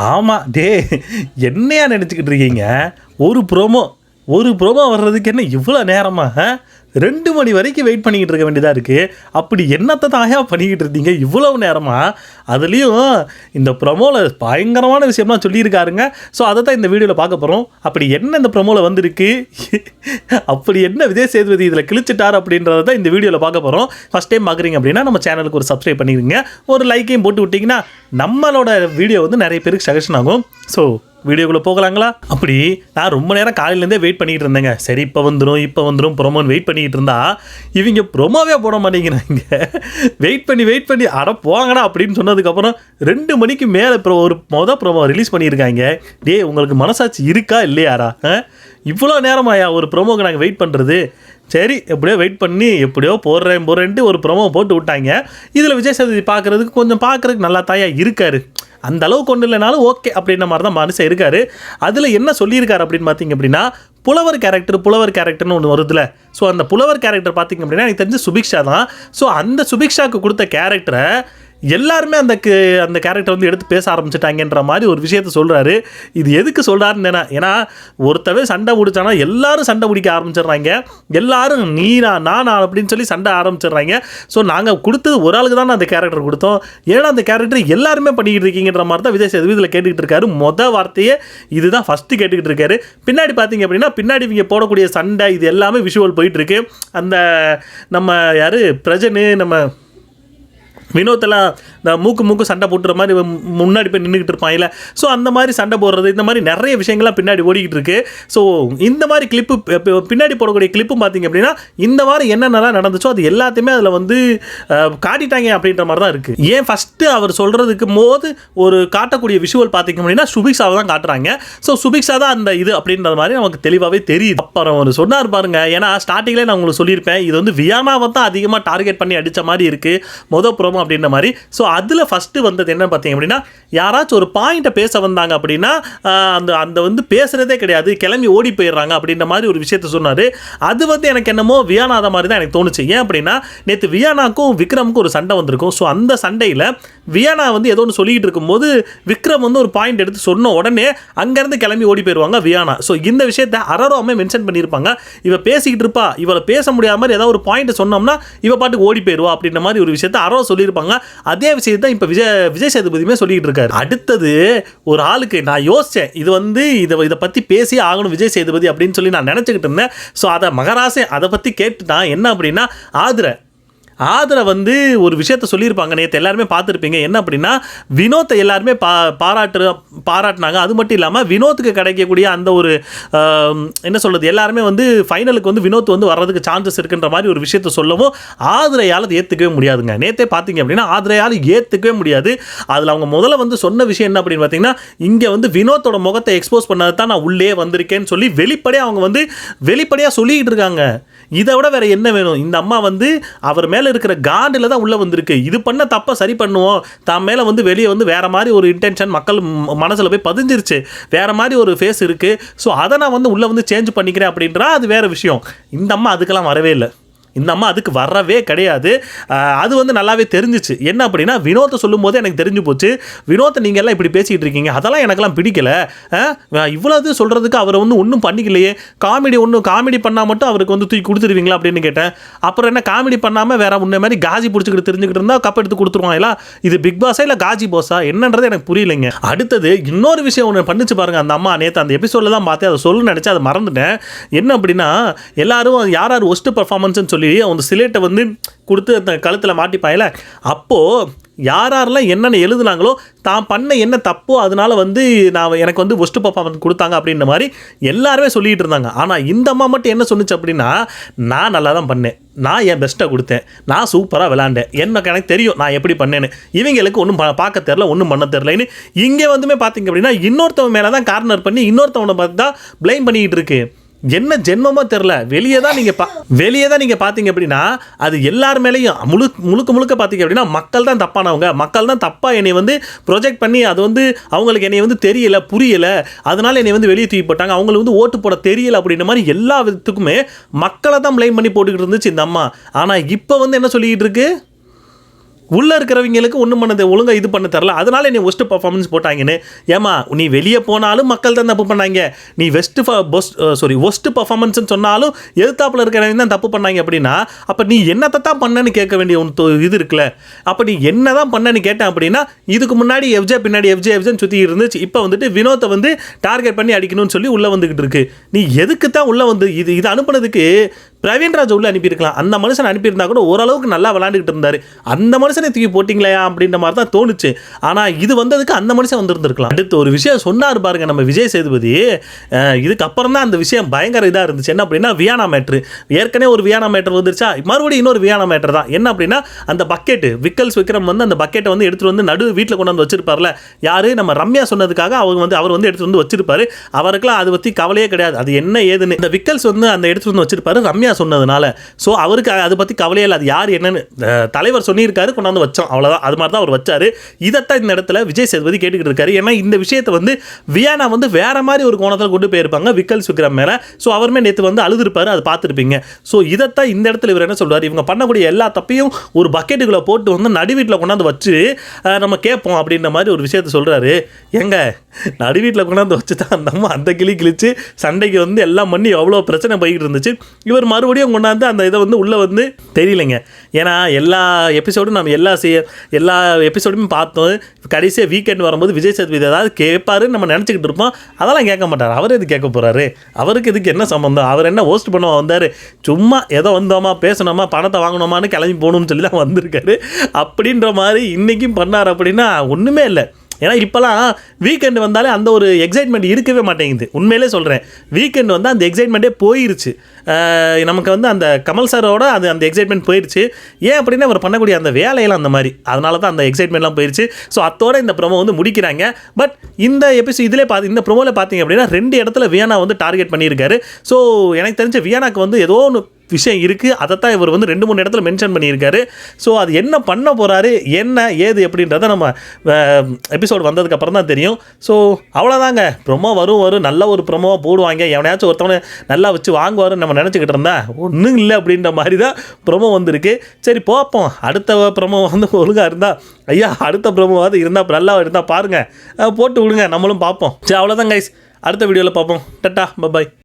ஆமாம் டே, என்னையா நினச்சிக்கிட்டு இருக்கீங்க? ஒரு ப்ரோமோ வர்றதுக்கு என்ன இவ்வளோ நேரமா? 2 மணி வரைக்கும் வெயிட் பண்ணிக்கிட்டு இருக்க வேண்டியதாக இருக்குது. அப்படி என்னத்தை தாயா பண்ணிக்கிட்டு இருந்தீங்க இவ்வளவு நேரமா? அதுலேயும் இந்த ப்ரொமோவில் பயங்கரமான விஷயம்லாம் சொல்லியிருக்காருங்க. ஸோ அதை தான் இந்த வீடியோவில் பார்க்க போகிறோம். அப்படி என்ன இந்த ப்ரொமோவில் வந்திருக்கு, அப்படி என்ன விஜய் சேதுபதி இதில் கிழிச்சிட்டார் அப்படின்றத தான் இந்த வீடியோவில் பார்க்க போகிறோம். ஃபஸ்ட் டைம் பார்க்குறீங்க அப்படின்னா நம்ம சேனலுக்கு ஒரு சப்ஸ்கிரைப் பண்ணிடுங்க, ஒரு லைக்கையும் போட்டு விட்டிங்கன்னா நம்மளோட வீடியோ வந்து நிறைய பேருக்கு சஜஷன் ஆகும். ஸோ வீடியோக்குள்ளே போகலாங்களா? அப்படி நான் ரொம்ப நேரம் காலையிலேருந்தே வெயிட் பண்ணிக்கிட்டு இருந்தேங்க. சரி இப்போ வந்துடும் ப்ரொமோன்னு வெயிட் பண்ணிக்கிட்டு இருந்தா இவங்க ப்ரொமோவே போட மாட்டேங்கிறாங்க. வெயிட் பண்ணி அட போங்கடா அப்படின்னு சொன்னதுக்கப்புறம் 2 மணிக்கு மேலே இப்போ ஒரு ப்ரொமோ ரிலீஸ் பண்ணியிருக்காங்க. டே, உங்களுக்கு மனசாட்சி இருக்கா இல்லையாரா? இவ்வளோ நேரமாயா ஒரு ப்ரொமோக்கு நாங்கள் வெயிட் பண்ணுறது? சரி, எப்படியோ வெயிட் பண்ணி எப்படியோ போடுறேன்ட்டு ஒரு ப்ரொமோ போட்டு விட்டாங்க. இதில் விஜய் சேதுபதி பார்க்குறதுக்கு நல்லா தாயா இருக்காரு. அந்த அளவுக்கு ஒன்றும் இல்லைனாலும் ஓகே அப்படின்ற மாதிரி தான் மனுஷன் இருக்கார். அதில் என்ன சொல்லியிருக்காரு அப்படின்னு பார்த்தீங்க அப்படின்னா, புலவர் கேரக்டர்னு ஒன்று வருதுல. ஸோ அந்த புலவர் கேரக்டர் பார்த்தீங்க அப்படின்னா எனக்கு தெரிஞ்சு சுபிக்ஷா தான். ஸோ அந்த சுபிக்ஷாவுக்கு கொடுத்த கேரக்டரை எல்லாருமே அந்த கேரக்டர் வந்து எடுத்து பேச ஆரம்பிச்சிட்டாங்கன்ற மாதிரி ஒரு விஷயத்த சொல்கிறாரு. இது எதுக்கு சொல்கிறாருன்னு ஏன்னா ஒருத்தவே சண்டை பிடிச்சானா எல்லாரும் சண்டை பிடிக்க ஆரம்பிச்சிடுறாங்க. எல்லாரும் நீனா நானா அப்படின்னு சொல்லி சண்டை ஆரம்பிச்சிடுறாங்க. ஸோ நாங்கள் கொடுத்தது ஒரு ஆளுக்கு தான் அந்த கேரக்டர் கொடுத்தோம், ஏன்னா அந்த கேரக்டர் எல்லாருமே பண்ணிக்கிட்டு இருக்கீங்கன்ற மாதிரி தான் விஜய் சேதுபதி இதில் கேட்டுக்கிட்டு இருக்காரு. வார்த்தையே இதுதான் ஃபஸ்ட்டு கேட்டுக்கிட்டு இருக்காரு. பின்னாடி பார்த்தீங்க அப்படின்னா பின்னாடி இவங்க போடக்கூடிய சண்டை இது எல்லாமே விஷுவல் போயிட்டுருக்கு. அந்த நம்ம யார் பிரஜனு நம்ம வினோத்தெல்லாம் இந்த மூக்கு சண்டை போட்டுற மாதிரி முன்னாடி போய் நின்றுக்கிட்டு இருப்பாங்கல்ல. ஸோ அந்த மாதிரி சண்டை போடுறது இந்த மாதிரி நிறைய விஷயங்கள்லாம் பின்னாடி ஓடிக்கிட்டு இருக்கு. ஸோ இந்த மாதிரி கிளிப்பு பின்னாடி போடக்கூடிய கிளிப்பும் பார்த்தீங்க அப்படின்னா இந்த வாரம் என்னென்னலாம் நடந்துச்சோ அது எல்லாத்தையுமே அதில் வந்து காட்டிட்டாங்க அப்படின்ற மாதிரி தான் இருக்குது. ஏன் ஃபஸ்ட்டு அவர் சொல்கிறதுக்கு போது ஒரு காட்டக்கூடிய விஷுவல் பார்த்தீங்க அப்படின்னா சுபிக்ஷாவை தான் காட்டுறாங்க. ஸோ சுபிக்ஷா தான் அந்த இது அப்படின்ற மாதிரி நமக்கு தெளிவாகவே தெரியுது. அப்புறம் அவர் சொன்னார் பாருங்க, ஏன்னா ஸ்டார்டிங்லேயே நான் உங்களுக்கு சொல்லியிருப்பேன் இது வந்து வியானாவை தான் அதிகமாக டார்கெட் பண்ணி அடித்த மாதிரி இருக்குது ப்ரோமோ அப்படின்ற மாதிரி. ஸோ அதில் ஃபஸ்ட்டு வந்தது என்ன பார்த்தீங்க அப்படின்னா, யாராச்சும் ஒரு பாயிண்ட்டை பேச வந்தாங்க அப்படின்னா அந்த வந்து பேசுகிறதே கிடையாது, கிளம்பி ஓடி போயிடுறாங்க அப்படின்ற மாதிரி ஒரு விஷயத்த சொன்னார். அது வந்து எனக்கு என்னமோ வியானாத மாதிரி தான் எனக்கு தோணுச்சு. ஏன் அப்படின்னா நேற்று வியானாக்கும் விக்ரமுக்கும் ஒரு சண்டை வந்திருக்கும். ஸோ அந்த சண்டையில் வியானா வந்து ஏதோ ஒன்று சொல்லிக்கிட்டு இருக்கும்போது விக்ரம் வந்து ஒரு பாயிண்ட் எடுத்து சொன்ன உடனே அங்கேருந்து கிளம்பி ஓடி போயிடுவாங்க வியானா. ஸோ இந்த விஷயத்தை அரரோமே மென்ஷன் பண்ணியிருப்பாங்க. இவ பேசிக்கிட்டு இருப்பா, இவளை பேச முடியாத மாதிரி ஏதாவது ஒரு பாயிண்ட் சொன்னோம்னா இவ பாட்டுக்கு ஓடி போயிடுவா அப்படின்ற மாதிரி ஒரு விஷயத்தை அரோ சொல்லியிருப்பாங்க. அதே விஷயத்தை இப்போ விஜய் சேதுபதியுமே சொல்லிட்டு இருக்காரு. அடுத்தது ஒரு ஆளுக்கு நான் யோசித்தேன், இது வந்து இதை பற்றி பேசி ஆகணும் விஜய் சேதுபதி அப்படின்னு சொல்லி நான் நினச்சிக்கிட்டு இருந்தேன். ஸோ அதை மகராசன் அதை பற்றி கேட்டுட்டான். என்ன அப்படின்னா ஆதரை வந்து ஒரு விஷயத்த சொல்லியிருப்பாங்க, நேற்று எல்லாருமே பார்த்துருப்பீங்க. என்ன அப்படின்னா வினோத்தை எல்லாருமே பாராட்டினாங்க. அது மட்டும் இல்லாமல் வினோத்துக்கு கிடைக்கக்கூடிய அந்த ஒரு என்ன சொல்கிறது, எல்லாருமே வந்து ஃபைனலுக்கு வந்து வினோத் வந்து வர்றதுக்கு சான்சஸ் இருக்குன்ற மாதிரி ஒரு விஷயத்த சொல்லவும் ஆதரையால் அதை ஏற்றுக்கவே முடியாதுங்க. நேற்றே பார்த்தீங்க அப்படின்னா ஆதரையால் ஏற்றுக்கவே முடியாது. அதில் அவங்க முதல்ல வந்து சொன்ன விஷயம் என்ன அப்படின்னு பார்த்தீங்கன்னா, இங்கே வந்து வினோத்தோட முகத்தை எக்ஸ்போஸ் பண்ணது தான் நான் உள்ளே வந்திருக்கேன்னு சொல்லி வெளிப்படையாக சொல்லிக்கிட்டு இருக்காங்க. இதை விட வேறு என்ன வேணும்? இந்த அம்மா வந்து அவர் மேலே இருக்கிற காண்டில் தான் உள்ளே வந்திருக்கு. இது பண்ண தப்பை சரி பண்ணுவோம், தான் மேலே வந்து வெளியே வந்து வேறு மாதிரி ஒரு இன்டென்ஷன் மக்கள் மனசில் போய் பதிஞ்சிருச்சு, வேறு மாதிரி ஒரு ஃபேஸ் இருக்குது. ஸோ அதை நான் வந்து உள்ளே வந்து சேஞ்ச் பண்ணிக்கிறேன் அப்படின்றா அது வேறு விஷயம். இந்த அம்மா அதுக்கெல்லாம் வரவே இல்லை. இந்த அம்மா அதுக்கு வரவே கிடையாது. அது வந்து நல்லாவே தெரிஞ்சிச்சு. என்ன அப்படின்னா வினோத்தை சொல்லும் போது எனக்கு தெரிஞ்சு போச்சு, வினோத்தை நீங்கள் எல்லாம் இப்படி பேசிக்கிட்டு இருக்கீங்க, அதெல்லாம் எனக்கெல்லாம் பிடிக்கல. இவ்வளவு சொல்கிறதுக்கு அவர் வந்து ஒன்றும் பண்ணிக்கலையே, காமெடி பண்ணால் மட்டும் அவருக்கு வந்து தூக்கி கொடுத்துருவீங்களா அப்படின்னு கேட்டேன். அப்புறம் என்ன காமெடி பண்ணாமல் வேற முன்னே மாதிரி காஜி பிடிச்சிக்கிட்டு தெரிஞ்சுக்கிட்டு இருந்தால் கப் எடுத்து கொடுத்துருவாங்களா? இது பிக் பாஸா இல்லை காஜி பாஸா என்னன்றது எனக்கு புரியலைங்க. அடுத்தது இன்னொரு விஷயம் ஒன்று பண்ணிச்சு பாருங்க அந்த அம்மா. நேற்று அந்த எபிசோடில் தான் பார்த்தேன், அதை சொல்ல நினச்சி அதை மறந்துட்டேன். என்ன அப்படின்னா எல்லாரும் யார் ஒஸ்ட் பர்ஃபார்மன்ஸ்னு சொல்லி அந்த சிலேட்டை வந்து கொடுத்து அந்த கழுத்தில் மாட்டிப்பாயில, அப்போது யாரெல்லாம் என்னென்ன எழுதுனாங்களோ தான் பண்ண என்ன தப்போ அதனால வந்து எனக்கு வந்து ஒஸ்ட் பர்ஃபார்மன்ஸ் கொடுத்தாங்க அப்படின்ற மாதிரி எல்லாருமே சொல்லிகிட்டு இருந்தாங்க. ஆனால் இந்த அம்மா மட்டும் என்ன சொன்னிச்சு அப்படின்னா, நான் நல்லா தான் பண்ணேன், நான் என் பெஸ்ட்டை கொடுத்தேன், நான் சூப்பராக விளாண்டேன், எனக்கு தெரியும் நான் எப்படி பண்ணேன்னு, இவங்களுக்கு ஒன்றும் பார்க்க தெரில, ஒன்றும் பண்ண தெரிலன்னு இங்கே வந்துமே பார்த்தீங்க அப்படின்னா இன்னொருத்தவன் மேலே தான் கார்னர் பண்ணி இன்னொருத்தவனை பார்த்து தான் ப்ளைம் பண்ணிக்கிட்டு இருக்கு. என்ன ஜென்மமாக தெரில. வெளியே தான் நீங்கள் பார்த்தீங்க அப்படின்னா அது எல்லார் மேலேயும் முழுக்க பார்த்தீங்க அப்படின்னா மக்கள் தான் தப்பானவங்க, மக்கள் தான் தப்பாக என்னை வந்து ப்ரொஜெக்ட் பண்ணி அது வந்து அவங்களுக்கு என்னை வந்து தெரியலை புரியலை அதனால் என்னை வந்து வெளியே தூக்கி போட்டாங்க, அவங்களுக்கு வந்து ஓட்டு போட தெரியலை அப்படின்ற மாதிரி எல்லா விதத்துக்குமே மக்களை தான் ப்ளைம் பண்ணி போட்டுக்கிட்டு இருந்துச்சு இந்த அம்மா. ஆனால் இப்போ வந்து என்ன சொல்லிக்கிட்டு இருக்கு, உள்ளே இருக்கிறவங்களுக்கு ஒன்றும் பண்ணது ஒழுங்காக இது பண்ண தரல, அதனால நீ ஒஸ்ட் பர்ஃபார்மன்ஸ் போட்டாங்கன்னு. ஏமா நீ வெளியே போனாலும் மக்கள் தான் தப்பு பண்ணாங்க, நீ ஒஸ்ட் பர்ஃபார்மன்ஸ்னு சொன்னாலும் எதிர்த்தாப்பில் இருக்கிறவங்க தான் தப்பு பண்ணாங்க அப்படின்னா அப்போ நீ என்னத்தை தான் பண்ணன்னு கேட்க வேண்டிய இது இருக்குல்ல. அப்போ நீ என்ன தான் பண்ணன்னு கேட்டேன் அப்படின்னா இதுக்கு முன்னாடி எஃப்ஜே பின்னாடி எஃப்ஜேன்னு சுற்றி இருந்துச்சு, இப்போ வந்துட்டு வினோத்தை வந்து டார்கெட் பண்ணி அடிக்கணும்னு சொல்லி உள்ளே வந்துக்கிட்டு இருக்கு. நீ எதுக்கு தான் உள்ளே வந்து இது அனுப்புனதுக்கு பிரவீன்ராஜ் உள்ள அனுப்பியிருக்கலாம். அந்த மனுஷன் அனுப்பியிருந்தா கூட ஓரளவுக்கு நல்லா விளாண்டுக்கிட்டு இருந்தார். அந்த மனுஷனை தூக்கி போட்டிங்களா அப்படின்ற மாதிரி தான் தோணுச்சு. ஆனால் இது வந்ததுக்கு அந்த மனுஷன் வந்திருந்துருக்கலாம். அடுத்து ஒரு விஷயம் சொன்னார் பாருங்க நம்ம விஜய் சேதுபதி. இதுக்கப்புறம் தான் அந்த விஷயம் பயங்கர இதாக இருந்துச்சு. என்ன அப்படின்னா வியானா மேட்ரு. ஏற்கனவே ஒரு வியானா மேட்ரு வந்துருச்சா, மறுபடியும் இன்னொரு வியானா மேட்ரு தான். என்ன அப்படின்னா அந்த பக்கெட்டு விக்கல்ஸ் விக்ரம் வந்து அந்த பக்கெட்டை வந்து எடுத்துகிட்டு வந்து நடு வீட்டில் கொண்டு வந்து வச்சிருப்பார்ல, யார் நம்ம ரம்யா சொன்னதுக்காக அவர் வந்து எடுத்துகிட்டு வந்து வச்சிருப்பாரு. அவருக்குலாம் அதை பற்றி கவலையே கிடையாது, அது என்ன ஏதுன்னு. இந்த விக்கல்ஸ் வந்து அந்த எடுத்துகிட்டு வந்து வச்சிருப்பாரு ரம்யா சொன்னதுனால. ஸோ அவருக்கு அதை பற்றி கவலையே இல்லை, அது யார் என்னன்னு தலைவர் சொல்லியிருக்காரு, கொண்டாந்து வச்சோம், அவ்வளோதான். அது மாதிரி தான் அவர் வச்சாரு. இதைத்தான் இந்த இடத்துல விஜய் சேதுபதி கேட்டுக்கிட்டு இருக்காரு. ஏன்னா இந்த விஷயத்தை வந்து வியானா வந்து வேற மாதிரி ஒரு கோணத்தில் கொண்டு போயிருப்பாங்க விக்கல்ஸ் விக்ரம் மேலே. ஸோ அவருமே நேற்று வந்து அழுதுருப்பாரு, அதை பார்த்துருப்பீங்க. ஸோ இதைத்தான் இந்த இடத்துல இவர் என்ன சொல்றாரு, இவங்க பண்ணக்கூடிய எல்லா தப்பையும் ஒரு பக்கெட்டுக்குள்ளே போட்டு வந்து நடு வீட்டில் கொண்டாந்து வச்சு நம்ம கேட்போம் அப்படின்ற மாதிரி ஒரு விஷயத்த சொல்கிறாரு. எங்க நடு வீட்டில் கொண்டாந்து வச்சு தான் அந்த கிளி கிழிச்சு சண்டைக்கு வந்து எல்லாம் பண்ணி எவ்வளோ பிரச்சனை போய்கிட்டு இருந்துச்சு. இவர் மறுபடியும் கொண்டாந்து அந்த இதை வந்து உள்ளே வந்து தெரியலைங்க. ஏன்னா எல்லா எபிசோடும் நம்ம எல்லா எபிசோடுமே பார்த்தோம். கடைசியாக வீக்கெண்ட் வரும்போது விஜய் சேதுபதி ஏதாவது கேட்பாருன்னு நம்ம நினச்சிக்கிட்டு இருப்போம். அதெல்லாம் கேட்க மாட்டார். அவர் எது கேட்க போகிறாரு, அவருக்கு இதுக்கு என்ன சம்பந்தம், அவர் என்ன ஹோஸ்ட் பண்ண வந்தார், சும்மா ஏதோ வந்தோமா பேசணுமா பணத்தை வாங்கணுமான்னு கிளம்பி போகணும்னு சொல்லி தான் வந்திருக்காரு. அப்படின்ற மாதிரி இன்றைக்கும் பண்ணார் அப்படின்னா ஒன்றுமே இல்லை. ஏன்னா இப்போலாம் வீக்கெண்டு வந்தாலே அந்த ஒரு எக்ஸைட்மெண்ட் இருக்கவே மாட்டேங்குது. உண்மையிலே சொல்கிறேன், வீக்கெண்டு வந்து அந்த எக்ஸைட்மெண்ட்டே போயிருச்சு. நமக்கு வந்து அந்த கமல் சாரோட அந்த எக்ஸைட்மெண்ட் போயிடுச்சு. ஏன் அப்படின்னா அவர் பண்ணக்கூடிய அந்த வேலையெல்லாம் அந்த மாதிரி, அதனால தான் அந்த எக்ஸைட்மெண்ட்லாம் போயிடுச்சு. ஸோ அதோட இந்த ப்ரோமோ வந்து முடிக்கிறாங்க. பட் இந்த இதிலே இந்த ப்ரோமோவில் பார்த்தீங்க அப்படின்னா 2 இடத்துல வியானா வந்து டார்கெட் பண்ணியிருக்காரு. ஸோ எனக்கு தெரிஞ்ச வியானாக்கு வந்து ஏதோ ஒன்று விஷயம் இருக்குது, அதைத்தான் இவர் வந்து 2-3 இடத்துல மென்ஷன் பண்ணியிருக்காரு. ஸோ அது என்ன பண்ண போகிறாரு, என்ன ஏது எப்படின்றத நம்ம எபிசோடு வந்ததுக்கப்புறம் தான் தெரியும். ஸோ அவ்வளோதாங்க, ப்ரொமோ வரும் நல்ல ஒரு ப்ரொமோவாக போடுவாங்க, எவனையாச்சும் ஒருத்தவனை நல்லா வச்சு வாங்குவாருன்னு நம்ம நினச்சிக்கிட்டு இருந்தேன். ஒன்றும் இல்லை அப்படின்ற மாதிரி தான் ப்ரொமோ வந்திருக்கு. சரி பார்ப்போம், அடுத்த ப்ரொமோ வந்து ஒழுங்காக இருந்தால், ஐயா அடுத்த ப்ரொமோவாவது இருந்தால் நல்லா இருந்தால் பாருங்கள், போட்டு விடுங்க, நம்மளும் பார்ப்போம். சரி அவ்வளோதான் கைஸ், அடுத்த வீடியோவில் பார்ப்போம். Ta-ta by.